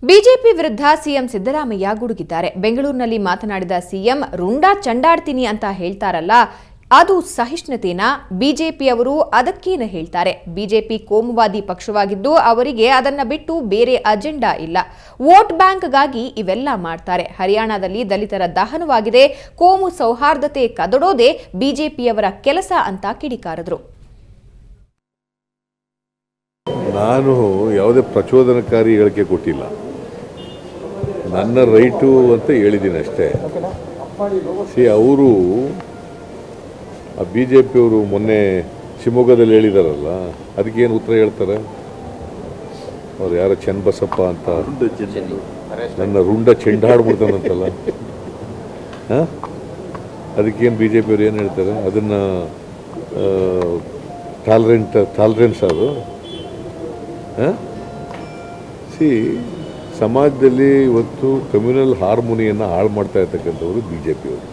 BJP ವಿರುದ್ಧ CM Siddaramaiah ಗುಡುಗಿದ್ದಾರೆ. ಬೆಂಗಳೂರಿನಲ್ಲಿ ಮಾತನಾಡಿದ ಸಿಎಂ, ರುಂಡ ಚಂಡಾಡ್ತೀನಿ ಅಂತ ಹೇಳ್ತಾರಲ್ಲ, ಅದು ಸಹಿಷ್ಣುತೆನಾ? ಬಿಜೆಪಿಯವರು ಅದಕ್ಕೇನು ಹೇಳ್ತಾರೆ? ಬಿಜೆಪಿ ಕೋಮುವಾದಿ ಪಕ್ಷವಾಗಿದ್ದು ಅವರಿಗೆ ಅದನ್ನ ಬಿಟ್ಟು ಬೇರೆ ಅಜೆಂಡಾ ಇಲ್ಲ. ವೋಟ್ ಬ್ಯಾಂಕ್ಗಾಗಿ ಇವೆಲ್ಲ ಮಾಡ್ತಾರೆ. ಹರಿಯಾಣದಲ್ಲಿ ದಲಿತರ ದಹನವಾಗಿದೆ. ಕೋಮು ಸೌಹಾರ್ದತೆ ಕದಡೋದೇ ಬಿಜೆಪಿಯವರ ಕೆಲಸ ಅಂತ ಕಿಡಿಕಾರಿದ್ರು. ನಾನು ಯಾವುದೇ ಪ್ರಚೋದನಕಾರಿ ಹೇಳಿಕೆ ಕೊಟ್ಟಿಲ್ಲ. ನನ್ನ ರೈಟು ಅಂತ ಹೇಳಿದ್ದೀನಿ ಅಷ್ಟೇ. ಅವರು ಬಿ ಜೆ ಪಿಯವರು ಮೊನ್ನೆ ಶಿವಮೊಗ್ಗದಲ್ಲಿ ಹೇಳಿದಾರಲ್ಲ, ಅದಕ್ಕೇನು ಉತ್ತರ ಹೇಳ್ತಾರೆ? ಅವ್ರು ಯಾರೋ ಚನ್ನಬಸಪ್ಪ ಅಂತ ನನ್ನ ರುಂಡ ಚೆಂಡಾಡ್ಬಿಡ್ತಾನಂತಲ್ಲ, ಅದಕ್ಕೇನು ಬಿ ಜೆ ಪಿಯವ್ರು ಏನು ಹೇಳ್ತಾರೆ? ಅದನ್ನು ಟಾಲರೆನ್ಸ್ ಅದು. ಸಮಾಜದಲ್ಲಿ ಇವತ್ತು ಕಮ್ಯುನಲ್ ಹಾರ್ಮೋನಿಯನ್ನು ಹಾಳು ಮಾಡ್ತಾ ಇರ್ತಕ್ಕಂಥವ್ರು ಬಿ ಜೆ ಪಿಯವರು.